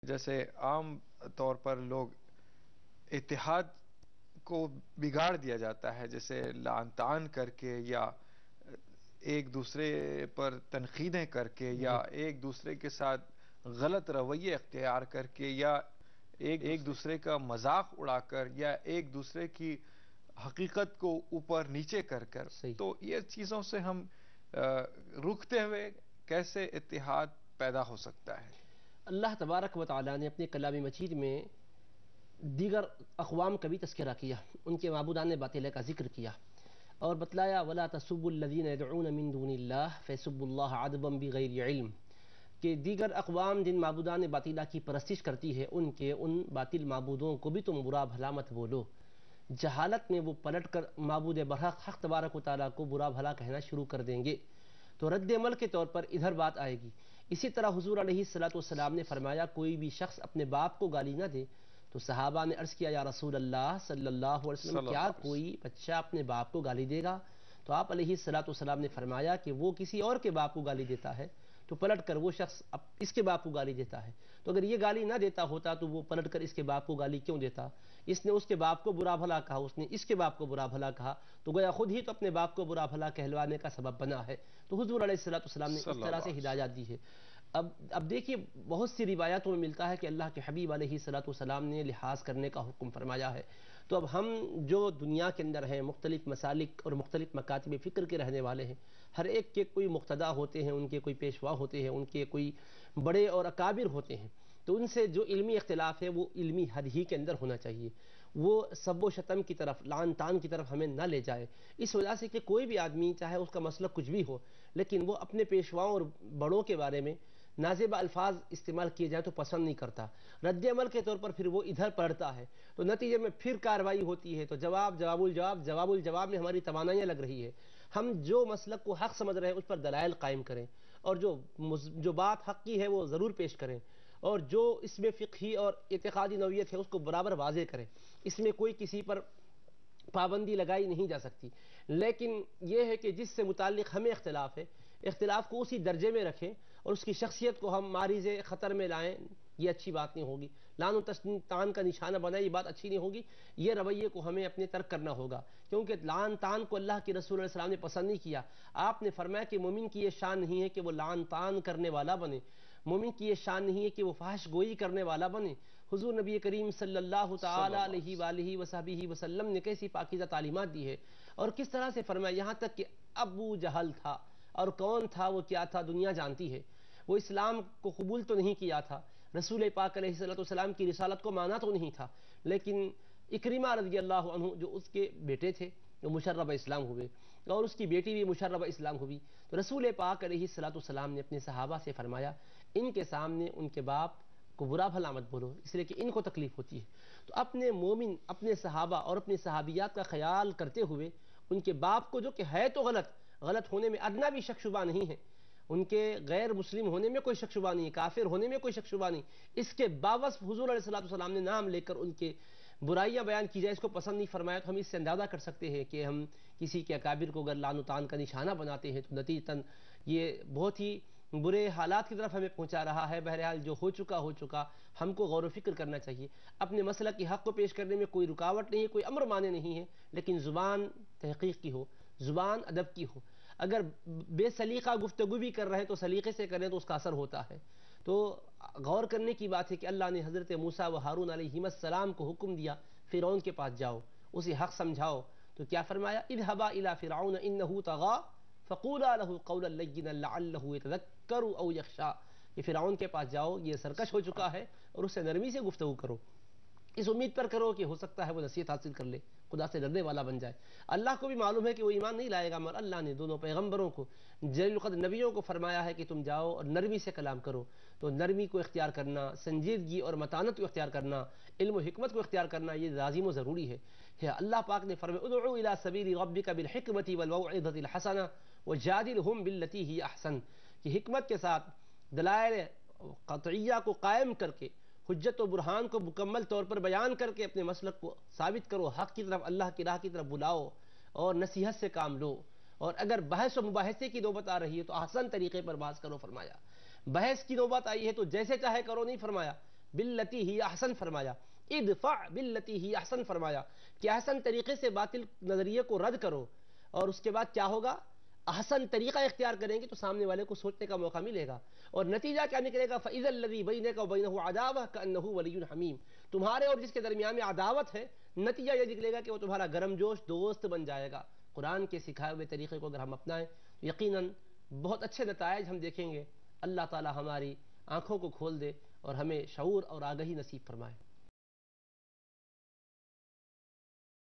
جیسے عام طور پر لوگ اتحاد کو بگاڑ دیا جاتا ہے، جیسے لعن طعن کر کے یا ایک دوسرے پر تنقیدیں کر کے یا جی ایک دوسرے کے ساتھ غلط رویے اختیار کر کے یا ایک دوسرے کا مذاق اڑا کر یا ایک دوسرے کی حقیقت کو اوپر نیچے کر کر، صحیح. تو یہ چیزوں سے ہم رکتے ہوئے کیسے اتحاد پیدا ہو سکتا ہے؟ اللہ تبارک و تعالیٰ نے اپنے کلام مجید میں دیگر اقوام کا بھی تذکرہ کیا، ان کے معبودان باطلہ کا ذکر کیا اور بتلایا وَلَا تَسُبُّوا الَّذِينَ يَدْعُونَ مِن دُونِ اللَّهِ فَيَسُبُّوا اللَّهَ عَدْوًا بِغَيْرِ علم، کہ دیگر اقوام جن معبودان باطلہ کی پرستش کرتی ہے ان باطل معبودوں کو بھی تم برا بھلا مت بولو. جہالت میں وہ پلٹ کر معبود برحق حق تبارک و تعالیٰ کو برا بھلا کہنا شروع کر دیں گے، تو رد عمل کے طور پر ادھر بات آئے گی. اسی طرح حضور علیہ السلام نے فرمایا کوئی بھی شخص اپنے باپ کو گالی نہ دے، تو صحابہ نے عرض کیا یا رسول اللہ صلی اللہ علیہ وسلم صلی کیا اللہ علیہ کوئی بچہ اپنے باپ کو گالی دے گا؟ تو آپ علیہ السلام نے فرمایا کہ وہ کسی اور کے باپ کو گالی دیتا ہے تو پلٹ کر وہ شخص اس کے باپ کو گالی دیتا ہے، تو اگر یہ گالی نہ دیتا ہوتا تو وہ پلٹ کر اس کے باپ کو گالی کیوں دیتا؟ اس نے اس کے باپ کو برا بھلا کہا، اس نے اس کے باپ کو برا بھلا کہا، تو گویا خود ہی تو اپنے باپ کو برا بھلا کہلوانے کا سبب بنا ہے. تو حضور علیہ السلام نے اس صلی طرح اللہ سے علیہ ہدایات دی ہے. اب دیکھیے بہت سی روایاتوں میں ملتا ہے کہ اللہ کے حبیب علیہ السلام نے لحاظ کرنے کا حکم فرمایا ہے. تو اب ہم جو دنیا کے اندر ہیں، مختلف مسالک اور مختلف مکاتب فکر کے رہنے والے ہیں، ہر ایک کے کوئی مقتدا ہوتے ہیں، ان کے کوئی پیشوا ہوتے ہیں، ان کے کوئی بڑے اور اکابر ہوتے ہیں، تو ان سے جو علمی اختلاف ہے وہ علمی حد ہی کے اندر ہونا چاہیے، وہ سب و شتم کی طرف لعن طعن کی طرف ہمیں نہ لے جائے. اس وجہ سے کہ کوئی بھی آدمی چاہے اس کا مسلک کچھ بھی ہو، لیکن وہ اپنے پیشواؤں اور بڑوں کے بارے میں نازیبہ الفاظ استعمال کیے جائیں تو پسند نہیں کرتا، رد عمل کے طور پر پھر وہ ادھر پڑھتا ہے، تو نتیجے میں پھر کارروائی ہوتی ہے. تو جواب الجواب میں ہماری توانائیاں لگ رہی ہے. ہم جو مسلک کو حق سمجھ رہے ہیں اس پر دلائل قائم کریں، اور جو بات حق کی ہے وہ ضرور پیش کریں، اور جو اس میں فقہی اور اعتقادی نوعیت ہے اس کو برابر واضح کریں. اس میں کوئی کسی پر پابندی لگائی نہیں جا سکتی. لیکن یہ ہے کہ جس سے متعلق ہمیں اختلاف ہے، اختلاف کو اسی درجے میں رکھیں اور اس کی شخصیت کو ہم معرض خطر میں لائیں، یہ اچھی بات نہیں ہوگی. لعن و طعن کا نشانہ بنائے، یہ بات اچھی نہیں ہوگی. یہ رویے کو ہمیں اپنے ترک کرنا ہوگا، کیونکہ لعن طعن کو اللہ کے رسول علیہ السلام نے پسند نہیں کیا. آپ نے فرمایا کہ مومن کی یہ شان نہیں ہے کہ وہ لعن طعن کرنے والا بنے، مومن کی یہ شان نہیں ہے کہ وہ فحش گوئی کرنے والا بنے. حضور نبی کریم صلی اللہ صلی تعالی اللہ علیہ علیہ وآلہ وصحبہ وسلم نے کیسی پاکیزہ تعلیمات دی ہے، اور کس طرح سے فرمایا. یہاں تک کہ ابو جہل تھا، اور کون تھا وہ کیا تھا دنیا جانتی ہے، وہ اسلام کو قبول تو نہیں کیا تھا، رسول پاک علیہ السلام کی رسالت کو مانا تو نہیں تھا، لیکن اکرمہ رضی اللہ عنہ جو اس کے بیٹے تھے وہ مشرب اسلام ہوئے، اور اس کی بیٹی بھی مشرب اسلام ہوئی. تو رسول پاک علیہ السلام نے اپنے صحابہ سے فرمایا ان کے سامنے ان کے باپ کو برا بھلا مت بولو، اس لیے کہ ان کو تکلیف ہوتی ہے. تو اپنے مومن اپنے صحابہ اور اپنی صحابیات کا خیال کرتے ہوئے ان کے باپ کو، جو کہ ہے تو غلط ہونے میں ادنا بھی شک شبہ نہیں ہے، ان کے غیر مسلم ہونے میں کوئی شک شبہ نہیں، کافر ہونے میں کوئی شک شبہ نہیں، اس کے باوجود حضور علیہ السلام نے نام لے کر ان کے برائیاں بیان کی جائے اس کو پسند نہیں فرمایا. تو ہم اس سے اندازہ کر سکتے ہیں کہ ہم کسی کے اکابر کو اگر لعن و طعن کا نشانہ بناتے ہیں تو نتیجتاً یہ بہت ہی برے حالات کی طرف ہمیں پہنچا رہا ہے. بہرحال جو ہو چکا ہم کو غور و فکر کرنا چاہیے. اپنے مسئلہ کی حق کو پیش کرنے میں کوئی رکاوٹ نہیں ہے، کوئی امر مانے نہیں ہے، لیکن زبان تحقیق کی ہو، زبان ادب کی ہو. اگر بے سلیقہ گفتگو بھی کر رہے ہیں تو سلیقے سے کریں تو اس کا اثر ہوتا ہے. تو غور کرنے کی بات ہے کہ اللہ نے حضرت موسیٰ و ہارون علیہ السلام کو حکم دیا فرعون کے پاس جاؤ، اسے حق سمجھاؤ. تو کیا فرمایا اذهبا الى فرعون انه طغى فقولا له قولا لینا لعله يتذكر او يخشى. یہ فرعون کے پاس جاؤ، یہ سرکش ہو چکا ہے، اور اس سے نرمی سے گفتگو کرو، اس امید پر کرو کہ ہو سکتا ہے وہ نصیحت حاصل کر لے، خدا سے ڈرنے والا بن جائے. اللہ کو بھی معلوم ہے کہ وہ ایمان نہیں لائے گا، مگر اللہ نے دونوں پیغمبروں کو، جلیل القدر نبیوں کو فرمایا ہے کہ تم جاؤ اور نرمی سے کلام کرو. تو نرمی کو اختیار کرنا، سنجیدگی اور متانت کو اختیار کرنا، علم و حکمت کو اختیار کرنا، یہ لازم و ضروری ہے. اللہ پاک نے فرمایا ادعو الی سبیل ربک بالحکمۃ والموعظۃ الحسنہ وجادلہم باللتی ہی احسن، کہ حکمت کے ساتھ دلائل قطعیہ کو قائم کر کے، حجت و برہان کو مکمل طور پر بیان کر کے اپنے مسلک کو ثابت کرو، حق کی طرف، اللہ کی راہ کی طرف بلاؤ اور نصیحت سے کام لو. اور اگر بحث و مباحثے کی نوبت آ رہی ہے تو احسن طریقے پر بحث کرو فرمایا. بحث کی نوبت آئی ہے تو جیسے چاہے کرو نہیں فرمایا، باللتی ہی احسن فرمایا، ادفع باللتی ہی احسن فرمایا کہ احسن طریقے سے باطل نظریے کو رد کرو، اور اس کے بعد کیا ہوگا؟ احسن طریقہ اختیار کریں گے تو سامنے والے کو سوچنے کا موقع ملے گا، اور نتیجہ کیا نکلے گا؟ فَإِذَا الَّذِي بَيْنَكَ وَبَيْنَهُ عَدَاوَةٌ كَأَنَّهُ وَلِيٌّ حَمِيمٌ، تمہارے اور جس کے درمیان میں عداوت ہے، نتیجہ یہ نکلے گا کہ وہ تمہارا گرم جوش دوست بن جائے گا۔ قرآن کے سکھائے ہوئے طریقے کو اگر ہم اپنائیں تو یقیناً بہت اچھے نتائج ہم دیکھیں گے۔ اللہ تعالی ہماری آنکھوں کو کھول دے اور ہمیں شعور اور آگہی نصیب فرمائے۔